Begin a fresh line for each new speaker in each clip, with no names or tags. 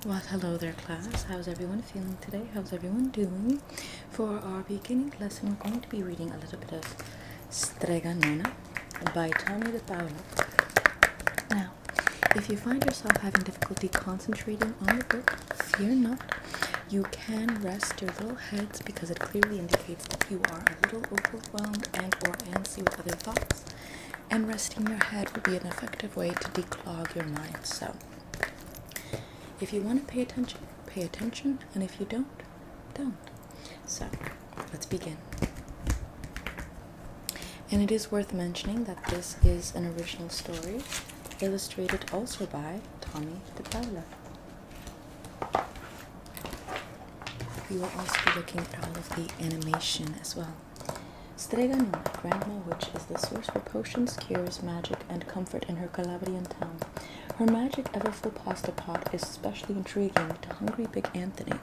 Well, hello there, class. How's everyone feeling today? How's everyone doing? For our beginning lesson, we're going to be reading a little bit of Strega Nona by Tommy de Paula. Now, if you find yourself having difficulty concentrating on the book, fear not. You can rest your little heads because it clearly indicates that you are a little overwhelmed and or antsy with other thoughts. And resting your head will be an effective way to declog your mind. So, if you want to pay attention, and if you don't. So, let's begin. And it is worth mentioning that this is an original story, illustrated also by Tommy de Paula. We will also be looking at all of the animation as well. Strega Nona, Grandma Witch, is the source for potions, cures, magic, and comfort in her Calabrian town. Her magic ever-full pasta pot is especially intriguing to hungry Big Anthony.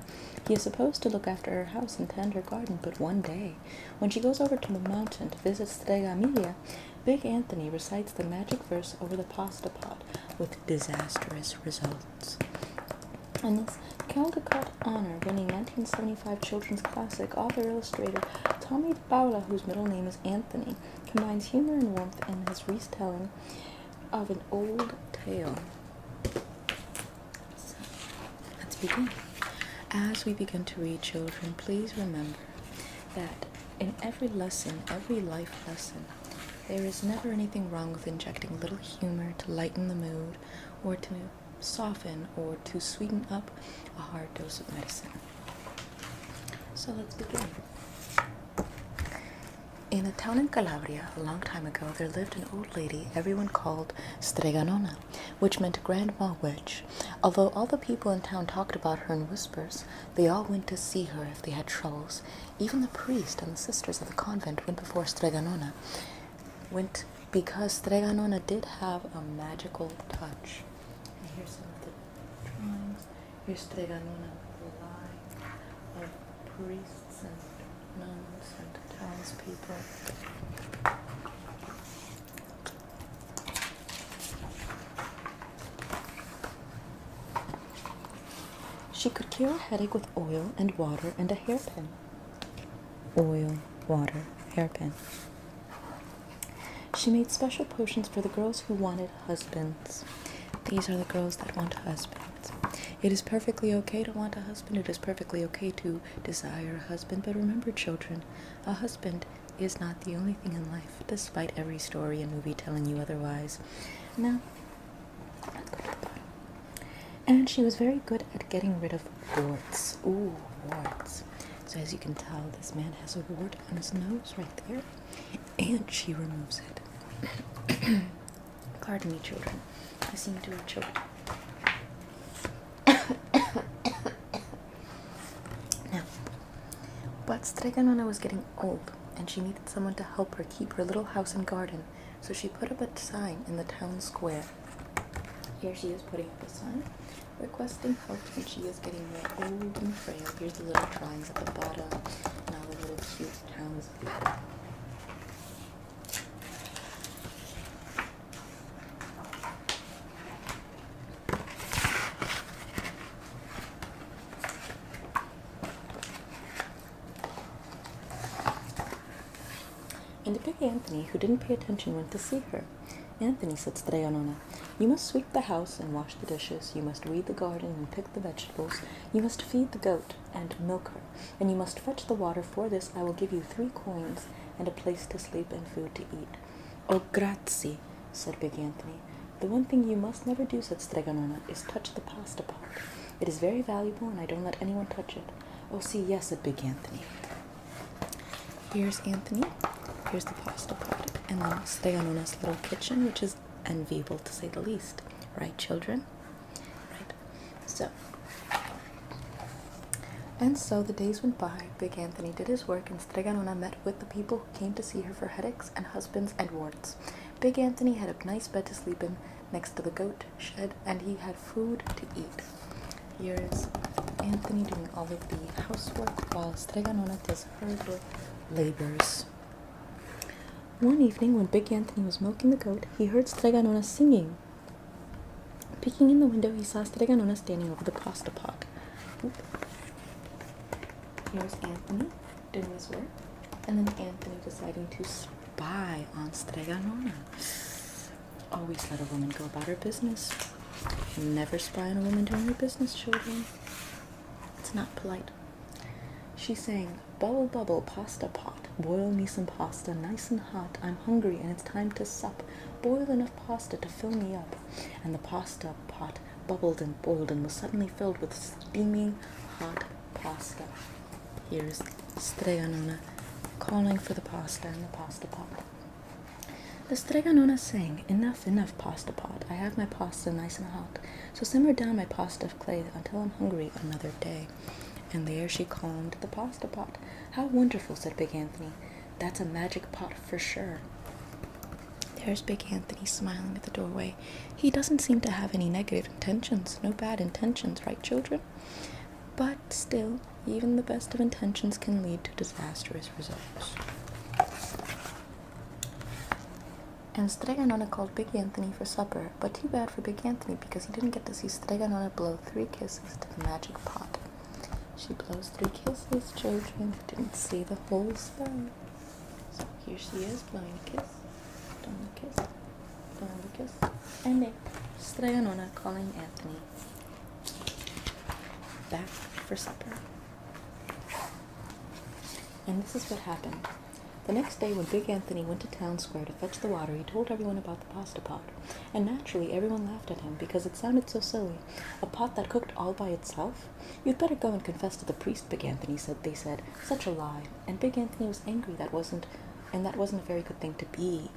He is supposed to look after her house and tend her garden, but one day, when she goes over to the mountain to visit Strega Amelia, Big Anthony recites the magic verse over the pasta pot with disastrous results. In this Caldecott honor, winning 1975 children's classic, author-illustrator Tommy de Paula, whose middle name is Anthony, combines humor and warmth in his retelling of an old tale. So, let's begin. As we begin to read, children, please remember that in every lesson, every life lesson, there is never anything wrong with injecting a little humor to lighten the mood or to soften or to sweeten up a hard dose of medicine. So let's begin. In a town in Calabria, a long time ago, there lived an old lady everyone called Strega Nona, which meant Grandma Witch. Although all the people in town talked about her in whispers, they all went to see her if they had troubles. Even the priest and the sisters of the convent went before Strega Nona, because Strega Nona did have a magical touch. And here's some of the drawings. Here's Strega Nona with a line of priests and nuns and townspeople. She could cure a headache with oil and water and a hairpin. Oil, water, hairpin. She made special potions for the girls who wanted husbands. These are the girls that want husbands. It is perfectly okay to want a husband. It is perfectly okay to desire a husband. But remember, children, a husband is not the only thing in life, despite every story and movie telling you otherwise. Now, let's go to the bottom. And she was very good at getting rid of warts. Ooh, warts. So as you can tell, this man has a wart on his nose right there, and she removes it. Pardon me, children. I seem to have choked. Now, but Strega Nona was getting old, and she needed someone to help her keep her little house and garden, so she put up a sign in the town square. Here she is putting up a sign, requesting help, and she is getting more old and frail. Here's the little drawings at the bottom, and all the little cute townspeople. And Big Anthony, who didn't pay attention, went to see her. Anthony, said Strega Nona, you must sweep the house and wash the dishes, you must weed the garden and pick the vegetables, you must feed the goat and milk her, and you must fetch the water. For this I will give you 3 coins and a place to sleep and food to eat. Oh, grazie, said Big Anthony. The one thing you must never do, said Strega Nona, is touch the pasta pot. It is very valuable, and I don't let anyone touch it. Oh, see, yes, said Big Anthony. Here's Anthony. Here's the pasta pot, and then Strega Nona's little kitchen, which is enviable to say the least. Right, children? Right. And so the days went by. Big Anthony did his work, and Strega Nona met with the people who came to see her for headaches and husbands and warts. Big Anthony had a nice bed to sleep in next to the goat shed, and he had food to eat. Here is Anthony doing all of the housework while Strega Nona does her little labors. One evening, when Big Anthony was milking the goat, he heard Strega Nona singing. Peeking in the window, he saw Strega Nona standing over the pasta pot. Oop. Here's Anthony doing his work, and then Anthony deciding to spy on Strega Nona. Always let a woman go about her business. Never spy on a woman doing her business, children. It's not polite. She sang, "Bubble, bubble, pasta pot. Boil me some pasta, nice and hot. I'm hungry and it's time to sup. Boil enough pasta to fill me up." And the pasta pot bubbled and boiled and was suddenly filled with steaming hot pasta. Here's Strega Nona calling for the pasta in the pasta pot. The Strega Nona sang, "Enough, enough, pasta pot. I have my pasta nice and hot. So simmer down my pasta of clay until I'm hungry another day." And there she calmed the pasta pot. "How wonderful," said Big Anthony. "That's a magic pot for sure." There's Big Anthony smiling at the doorway. He doesn't seem to have any negative intentions. No bad intentions, right, children? But still, even the best of intentions can lead to disastrous results. And Strega Nona called Big Anthony for supper, but too bad for Big Anthony because he didn't get to see Strega Nona blow 3 kisses to the magic pot. She blows 3 kisses, children. Didn't see the whole spell. So here she is, blowing a kiss, blowing a kiss, blowing a kiss, and then Strega Nona calling Anthony back for supper. And this is what happened. The next day, when Big Anthony went to town square to fetch the water, he told everyone about the pasta pot. And naturally, everyone laughed at him because it sounded so silly. A pot that cooked all by itself? "You'd better go and confess to the priest," Big Anthony said. They said, "Such a lie." And Big Anthony was angry. That wasn't a very good thing to be.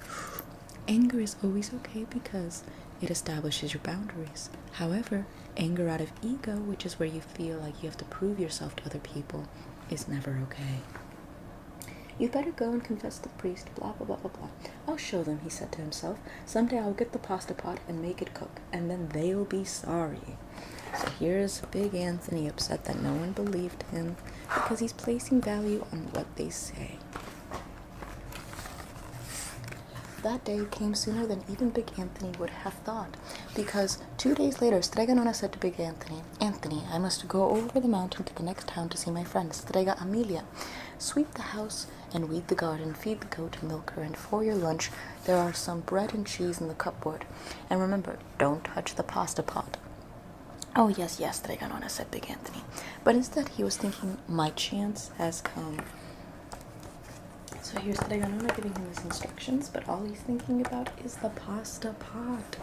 Anger is always okay because it establishes your boundaries. However, anger out of ego, which is where you feel like you have to prove yourself to other people, is never okay. "You'd better go and confess to the priest, blah, blah, blah, blah, blah. I'll show them," he said to himself. "Someday I'll get the pasta pot and make it cook, and then they'll be sorry." So here's Big Anthony upset that no one believed him because he's placing value on what they say. That day came sooner than even Big Anthony would have thought, because 2 days later, Strega Nona said to Big Anthony, "Anthony, I must go over the mountain to the next town to see my friend, Strega Amelia. Sweep the house and weed the garden, feed the goat and milk her, and for your lunch, there are some bread and cheese in the cupboard. And remember, don't touch the pasta pot." "Oh, yes, yes," Strega Nona said Big Anthony. But instead, he was thinking, "My chance has come." So here's Strega Nona giving him his instructions, but all he's thinking about is the pasta pot.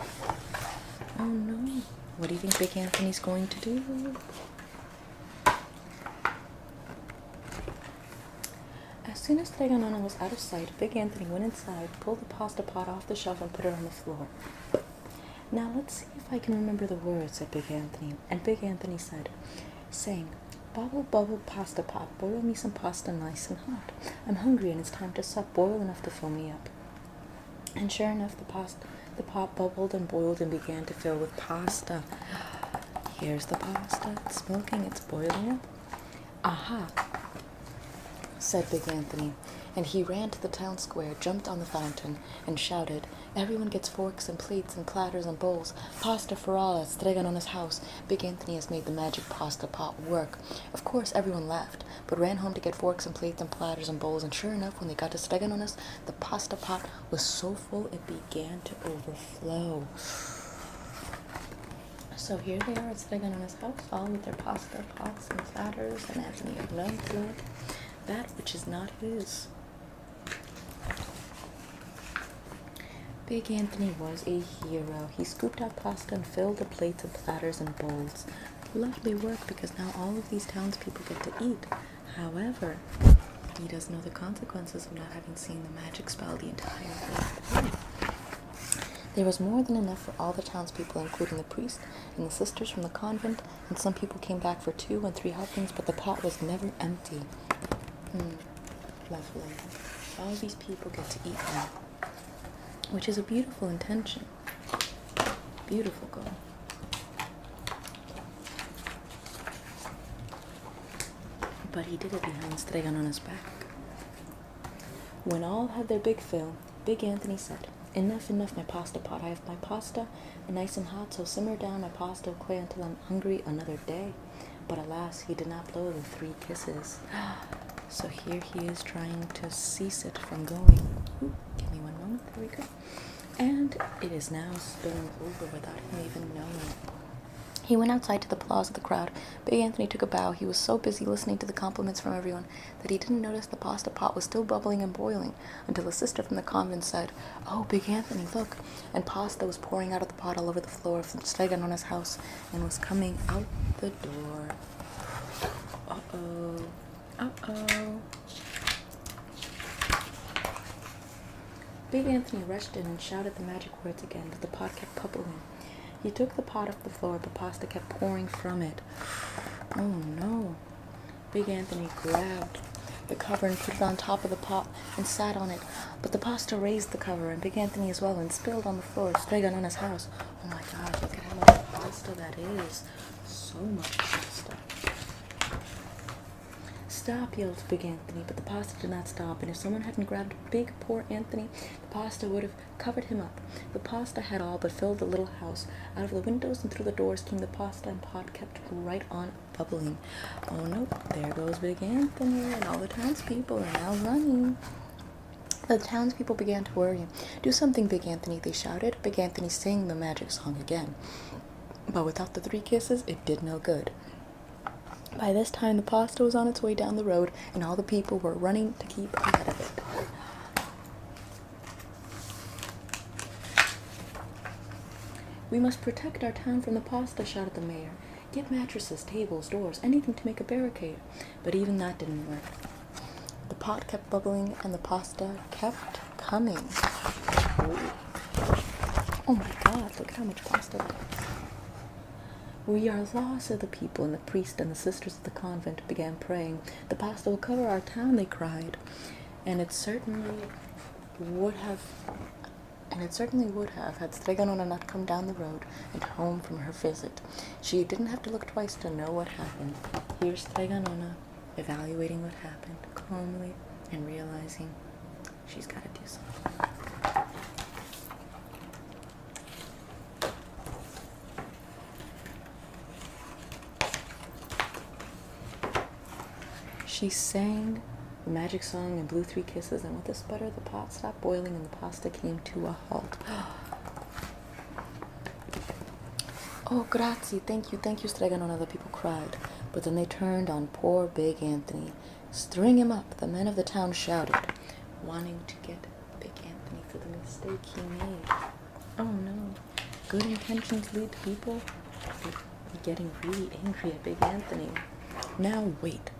Oh no. What do you think Big Anthony's going to do? As soon as Strega Nona was out of sight, Big Anthony went inside, pulled the pasta pot off the shelf, and put it on the floor. "Now let's see if I can remember the words," said Big Anthony. And Big Anthony sang, "Bubble, bubble, pasta pot, boil me some pasta nice and hot. I'm hungry and it's time to sup, boil enough to fill me up." And sure enough, the pot bubbled and boiled and began to fill with pasta. Here's the pasta. It's smoking, it's boiling up. "Aha," said Big Anthony, and he ran to the town square, jumped on the fountain, and shouted, "Everyone gets forks and plates and platters and bowls. Pasta for all at Strega Nona's house. Big Anthony has made the magic pasta pot work." Of course, everyone laughed, but ran home to get forks and plates and platters and bowls, and sure enough, when they got to Strega Nona's, the pasta pot was so full it began to overflow. So here they are at Strega Nona's house, all with their pasta pots and platters, and Anthony had no clue that which is not his. Big Anthony was a hero. He scooped out pasta and filled the plates and platters and bowls. Lovely work, because now all of these townspeople get to eat. However, he doesn't know the consequences of not having seen the magic spell the entire way. There was more than enough for all the townspeople, including the priest and the sisters from the convent, and some people came back for 2 and 3 helpings, but the pot was never empty. Lovely. All these people get to eat now, which is a beautiful intention. Beautiful goal. But he did it behind Strega Nona's back. When all had their big fill, Big Anthony said, Enough, enough, my pasta pot. I have my pasta nice and hot, so simmer down my pasta of clay until I'm hungry another day. But alas, he did not blow the 3 kisses. So here he is trying to cease it from going. Ooh, give me one moment. There we go. And it is now spilling over without him even knowing. He went outside to the applause of the crowd. Big Anthony took a bow. He was so busy listening to the compliments from everyone that he didn't notice the pasta pot was still bubbling and boiling until a sister from the convent said, "Oh, Big Anthony, look." And pasta was pouring out of the pot all over the floor from Strega Nona's house and was coming out the door. Uh-oh. Uh-oh. Big Anthony rushed in and shouted the magic words again, but the pot kept bubbling. He took the pot off the floor, but pasta kept pouring from it. Oh no. Big Anthony grabbed the cover and put it on top of the pot and sat on it, but the pasta raised the cover and Big Anthony as well and spilled on the floor of Strega Nona's house. Oh my gosh, look at how much pasta that is. So much pasta. "Stop," yelled Big Anthony, but the pasta did not stop, and if someone hadn't grabbed big, poor Anthony, the pasta would have covered him up. The pasta had all but filled the little house. Out of the windows and through the doors came the pasta, and pot kept right on bubbling. Oh no, there goes Big Anthony, and all the townspeople are now running. The townspeople began to worry. "Do something, Big Anthony," they shouted. Big Anthony sang the magic song again, but without the 3 kisses, it did no good. By this time, the pasta was on its way down the road, and all the people were running to keep ahead of it. "We must protect our town from the pasta," shouted the mayor. "Get mattresses, tables, doors, anything to make a barricade." But even that didn't work. The pot kept bubbling, and the pasta kept coming. Ooh. Oh my God, look at how much pasta there is. "We are lost," said the people, and the priest and the sisters of the convent began praying. "The pasta will cover our town," they cried. And it certainly would have had Strega Nona not come down the road and home from her visit. She didn't have to look twice to know what happened. Here's Strega Nona evaluating what happened calmly and realizing she's got to do something. She sang the magic song and blew 3 kisses, and with a sputter, the pot stopped boiling and the pasta came to a halt. "Oh, grazie, thank you, Strega Nona," the people cried. But then they turned on poor Big Anthony. "String him up," the men of the town shouted, wanting to get Big Anthony for the mistake he made. Oh no, good intentions lead to people getting really angry at Big Anthony. "Now wait,"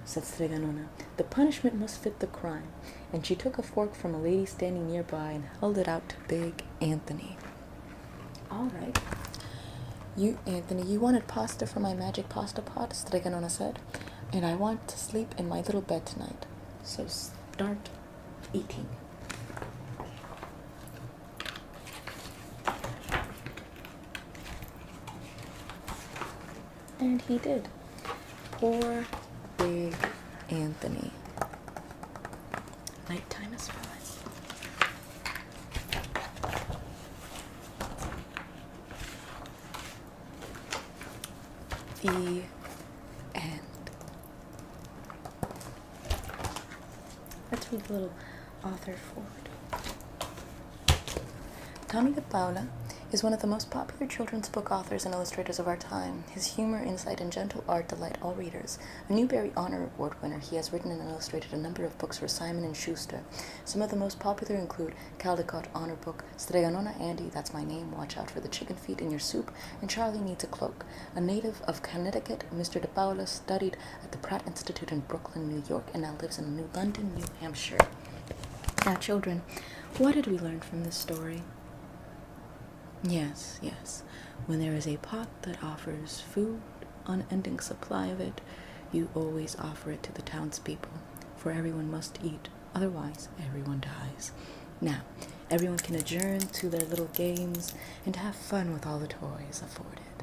said Strega Nona. "The punishment must fit the crime." And she took a fork from a lady standing nearby and held it out to Big Anthony. "All right. You, Anthony, you wanted pasta for my magic pasta pot," Strega Nona said, "and I want to sleep in my little bed tonight. So start eating." And he did. Poor Big Anthony. Nighttime is fine. The end. Let's read the little author forward. Tommy de Paula is one of the most popular children's book authors and illustrators of our time. His humor, insight, and gentle art delight all readers. A Newbery Honor Award winner, he has written and illustrated a number of books for Simon & Schuster. Some of the most popular include Caldecott Honor Book, Strega Nona, Andy, That's My Name, Watch Out for the Chicken Feet in Your Soup, and Charlie Needs a Cloak. A native of Connecticut, Mr. de Paula studied at the Pratt Institute in Brooklyn, New York, and now lives in New London, New Hampshire. Now, children, what did we learn from this story? Yes. When there is a pot that offers food, unending supply of it, you always offer it to the townspeople, for everyone must eat, otherwise everyone dies. Now, everyone can adjourn to their little games and have fun with all the toys afforded.